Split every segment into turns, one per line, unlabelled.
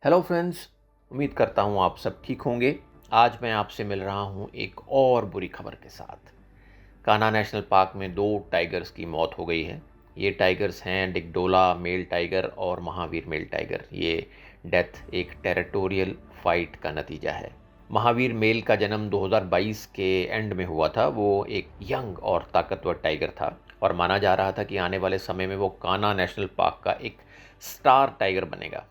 Hello friends. उम्मीद करता हूँ आप सब ठीक होंगे। आज मैं आपसे मिल रहा हूँ एक और बुरी खबर के साथ। कान्हा नेशनल पार्क में 2 टाइगर्स की मौत हो गई है। ये टाइगर्स हैं डिगडोला मेल टाइगर और महावीर मेल टाइगर। ये डेथ एक टेरिटोरियल फाइट का नतीजा है। महावीर मेल का जन्म 2022 के एंड में हुआ था। वो एक यंग और ताकतवर टाइगर था और माना जा रहा था कि आने वाले समय में वो कान्हा नेशनल पार्क का एक स्टार टाइगर बनेगा।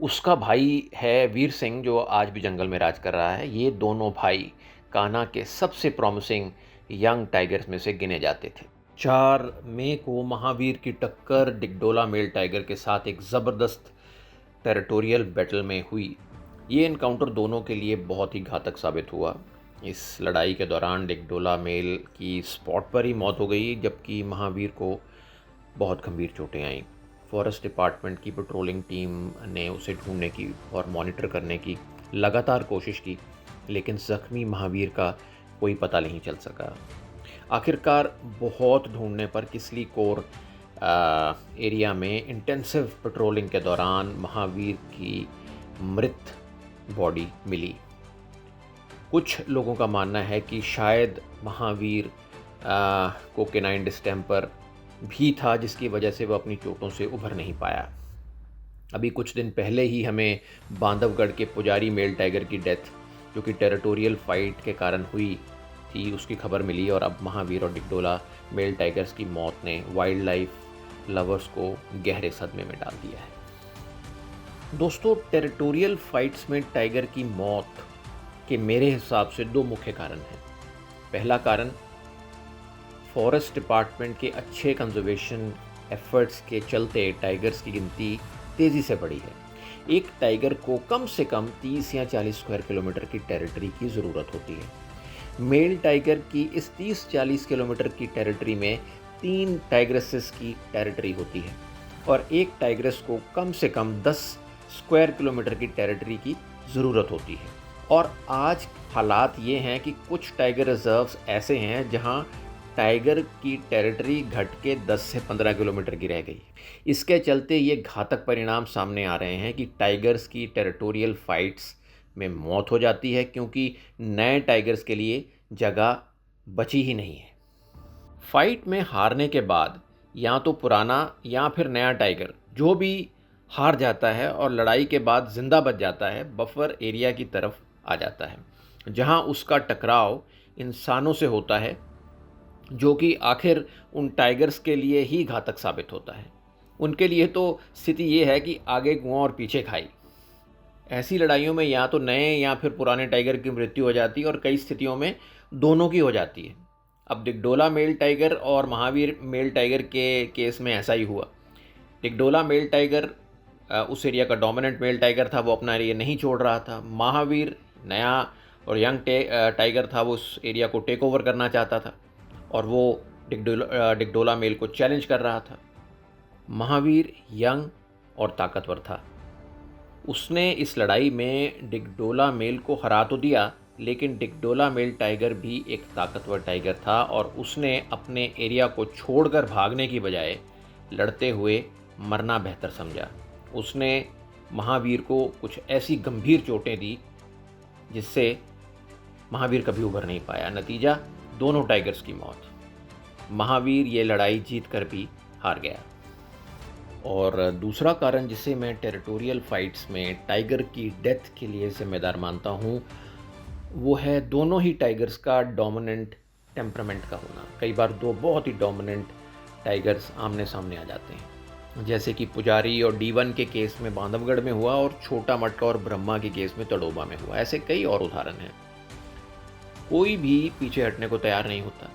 उसका भाई है वीर सिंह, जो आज भी जंगल में राज कर रहा है। ये दोनों भाई कान्हा के सबसे प्रॉमिसिंग यंग टाइगर्स में से गिने जाते थे। 4 मई को महावीर की टक्कर डिगडोला मेल टाइगर के साथ एक ज़बरदस्त टेरिटोरियल बैटल में हुई। ये इनकाउंटर दोनों के लिए बहुत ही घातक साबित हुआ। इस लड़ाई के दौरान डिगडोला मेल की स्पॉट पर ही मौत हो गई, जबकि महावीर को बहुत गंभीर चोटें आईं। फॉरेस्ट डिपार्टमेंट की पेट्रोलिंग टीम ने उसे ढूंढने की और मॉनिटर करने की लगातार कोशिश की, लेकिन ज़ख्मी महावीर का कोई पता नहीं चल सका। आखिरकार बहुत ढूंढने पर किसली कोर एरिया में इंटेंसिव पेट्रोलिंग के दौरान महावीर की मृत बॉडी मिली। कुछ लोगों का मानना है कि शायद महावीर को केनाइन डिस्टेंपर भी था, जिसकी वजह से वह अपनी चोटों से उभर नहीं पाया। अभी कुछ दिन पहले ही हमें बांधवगढ़ के पुजारी मेल टाइगर की डेथ, जो कि टेरिटोरियल फाइट के कारण हुई थी, उसकी खबर मिली। और अब महावीर और डिगडोला मेल टाइगर्स की मौत ने वाइल्ड लाइफ लवर्स को गहरे सदमे में डाल दिया है। दोस्तों, टेरिटोरियल फाइट्स में टाइगर की मौत के मेरे हिसाब से 2 मुख्य कारण हैं। पहला कारण, फॉरेस्ट डिपार्टमेंट के अच्छे कंजर्वेशन एफर्ट्स के चलते टाइगर्स की गिनती तेज़ी से बढ़ी है। एक टाइगर को कम से कम 30 या 40 स्क्वायर किलोमीटर की टेरिटरी की ज़रूरत होती है। मेल टाइगर की इस 30-40 किलोमीटर की टेरिटरी में 3 टाइग्रेसेस की टेरिटरी होती है और एक टाइग्रेस को कम से कम 10 स्क्वायर किलोमीटर की टेरिटरी की ज़रूरत होती है। और आज हालात ये हैं कि कुछ टाइगर रिजर्व्स ऐसे हैं जहां टाइगर की टेरिटरी घट के 10 से 15 किलोमीटर की रह गई। इसके चलते ये घातक परिणाम सामने आ रहे हैं कि टाइगर्स की टेरिटोरियल फाइट्स में मौत हो जाती है, क्योंकि नए टाइगर्स के लिए जगह बची ही नहीं है। फाइट में हारने के बाद या तो पुराना या फिर नया टाइगर, जो भी हार जाता है और लड़ाई के बाद जिंदा बच जाता है, बफर एरिया की तरफ आ जाता है, जहां उसका टकराव इंसानों से होता है, जो कि आखिर उन टाइगर्स के लिए ही घातक साबित होता है। उनके लिए तो स्थिति ये है कि आगे कुआं और पीछे खाई। ऐसी लड़ाइयों में या तो नए या फिर पुराने टाइगर की मृत्यु हो जाती है और कई स्थितियों में दोनों की हो जाती है। अब डिगडोला मेल टाइगर और महावीर मेल टाइगर के केस में ऐसा ही हुआ। डिगडोला मेल टाइगर उस एरिया का डोमिनेंट मेल टाइगर था, वो अपना एरिया नहीं छोड़ रहा था। महावीर नया और यंग टाइगर था, वो उस एरिया को टेक ओवर करना चाहता था और वो डिगडोला मेल को चैलेंज कर रहा था। महावीर यंग और ताकतवर था। उसने इस लड़ाई में डिगडोला मेल को हरा तो दिया, लेकिन डिगडोला मेल टाइगर भी एक ताकतवर टाइगर था और उसने अपने एरिया को छोड़कर भागने की बजाय लड़ते हुए मरना बेहतर समझा। उसने महावीर को कुछ ऐसी गंभीर चोटें दी जिससे महावीर कभी उभर नहीं पाया। नतीजा, दोनों टाइगर्स की मौत। महावीर ये लड़ाई जीत कर भी हार गया। और दूसरा कारण जिसे मैं टेरिटोरियल फाइट्स में टाइगर की डेथ के लिए जिम्मेदार मानता हूँ, वो है दोनों ही टाइगर्स का डोमिनेंट टेम्परामेंट का होना। कई बार 2 बहुत ही डोमिनेंट टाइगर्स आमने सामने आ जाते हैं, जैसे कि पुजारी और D1 के केस में बांधवगढ़ में हुआ और छोटा मटका और ब्रह्मा के केस में तड़ोबा में हुआ। ऐसे कई और उदाहरण हैं। कोई भी पीछे हटने को तैयार नहीं होता।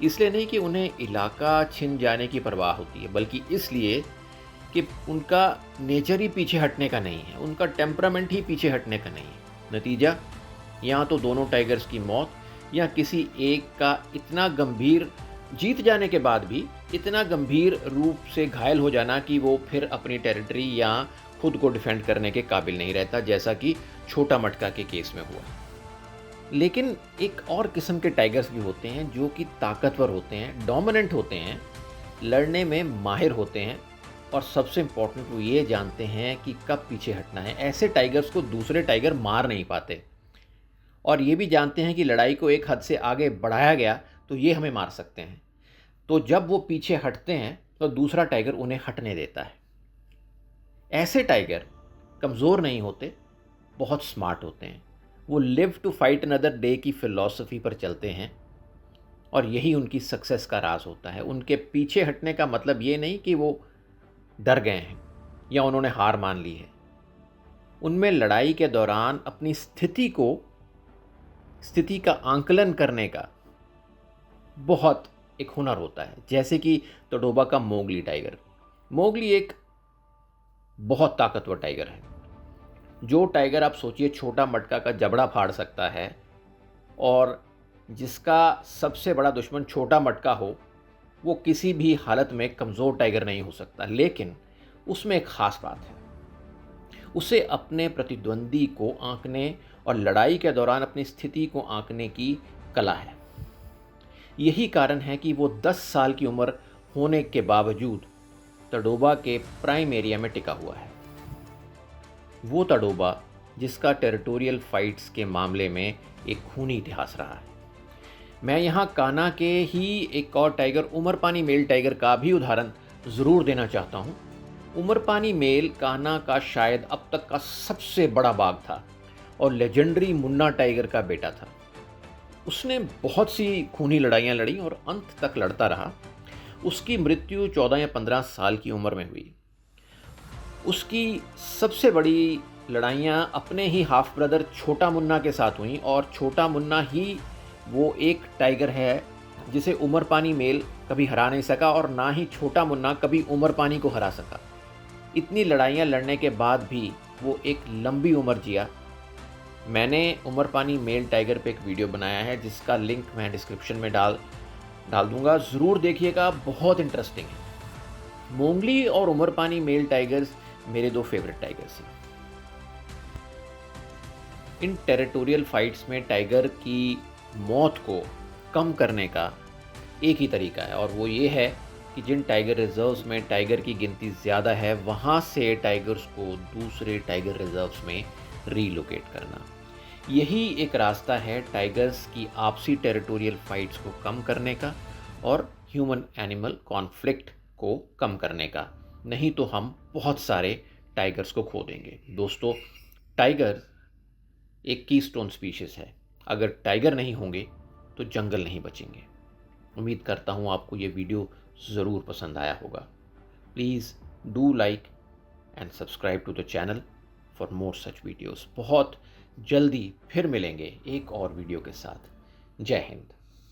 इसलिए नहीं कि उन्हें इलाका छिन जाने की परवाह होती है, बल्कि इसलिए कि उनका नेचर ही पीछे हटने का नहीं है, उनका टेम्परामेंट ही पीछे हटने का नहीं है। नतीजा, या तो दोनों टाइगर्स की मौत या किसी एक का इतना गंभीर, जीत जाने के बाद भी इतना गंभीर रूप से घायल हो जाना कि वो फिर अपनी टेरिटरी या खुद को डिफेंड करने के काबिल नहीं रहता, जैसा कि छोटा मटका के केस में हुआ। लेकिन एक और किस्म के टाइगर्स भी होते हैं जो कि ताकतवर होते हैं, डोमिनेंट होते हैं, लड़ने में माहिर होते हैं और सबसे इम्पोर्टेंट वो ये जानते हैं कि कब पीछे हटना है। ऐसे टाइगर्स को दूसरे टाइगर मार नहीं पाते और ये भी जानते हैं कि लड़ाई को एक हद से आगे बढ़ाया गया तो ये हमें मार सकते हैं। तो जब वो पीछे हटते हैं तो दूसरा टाइगर उन्हें हटने देता है। ऐसे टाइगर कमज़ोर नहीं होते, बहुत स्मार्ट होते हैं। वो live to fight another day की फ़िलॉसफी पर चलते हैं और यही उनकी सक्सेस का राज होता है। उनके पीछे हटने का मतलब ये नहीं कि वो डर गए हैं या उन्होंने हार मान ली है। उनमें लड़ाई के दौरान अपनी स्थिति का आंकलन करने का बहुत एक हुनर होता है। जैसे कि तडोबा का मोगली टाइगर। मोगली एक बहुत ताकतवर टाइगर है। जो टाइगर आप सोचिए छोटा मटका का जबड़ा फाड़ सकता है और जिसका सबसे बड़ा दुश्मन छोटा मटका हो, वो किसी भी हालत में कमज़ोर टाइगर नहीं हो सकता। लेकिन उसमें एक ख़ास बात है, उसे अपने प्रतिद्वंदी को आंकने और लड़ाई के दौरान अपनी स्थिति को आंकने की कला है। यही कारण है कि वो 10 साल की उम्र होने के बावजूद तडोबा के प्राइम एरिया में टिका हुआ है। वो तडोबा जिसका टेरिटोरियल फाइट्स के मामले में एक खूनी इतिहास रहा है। मैं यहाँ कान्हा के ही एक और टाइगर उमरपानी मेल टाइगर का भी उदाहरण ज़रूर देना चाहता हूँ। उमरपानी मेल कान्हा का शायद अब तक का सबसे बड़ा बाघ था और लेजेंडरी मुन्ना टाइगर का बेटा था। उसने बहुत सी खूनी लड़ाइयाँ लड़ी और अंत तक लड़ता रहा। उसकी मृत्यु 14 या 15 साल की उम्र में हुई। उसकी सबसे बड़ी लड़ाइयाँ अपने ही हाफ ब्रदर छोटा मुन्ना के साथ हुई और छोटा मुन्ना ही वो एक टाइगर है जिसे उमरपानी मेल कभी हरा नहीं सका और ना ही छोटा मुन्ना कभी उमरपानी को हरा सका। इतनी लड़ाइयाँ लड़ने के बाद भी वो एक लंबी उम्र जिया। मैंने उमरपानी मेल टाइगर पे एक वीडियो बनाया है जिसका लिंक मैं डिस्क्रिप्शन में डाल दूंगा, ज़रूर देखिएगा, बहुत इंटरेस्टिंग है। मोगली और उमरपानी मेल टाइगर्स मेरे 2 फेवरेट टाइगर्स हैं। इन टेरिटोरियल फाइट्स में टाइगर की मौत को कम करने का एक ही तरीका है और वो ये है कि जिन टाइगर रिजर्व्स में टाइगर की गिनती ज़्यादा है वहाँ से टाइगर्स को दूसरे टाइगर रिजर्व्स में रीलोकेट करना। यही एक रास्ता है टाइगर्स की आपसी टेरिटोरियल फाइट्स को कम करने का और ह्यूमन एनिमल कॉन्फ्लिक्ट को कम करने का। नहीं तो हम बहुत सारे टाइगर्स को खो देंगे। दोस्तों, टाइगर एक कीस्टोन स्पीशीज़ है। अगर टाइगर नहीं होंगे तो जंगल नहीं बचेंगे। उम्मीद करता हूँ आपको ये वीडियो ज़रूर पसंद आया होगा। Please do like and subscribe to the channel for more such videos. बहुत जल्दी फिर मिलेंगे एक और वीडियो के साथ। जय हिंद।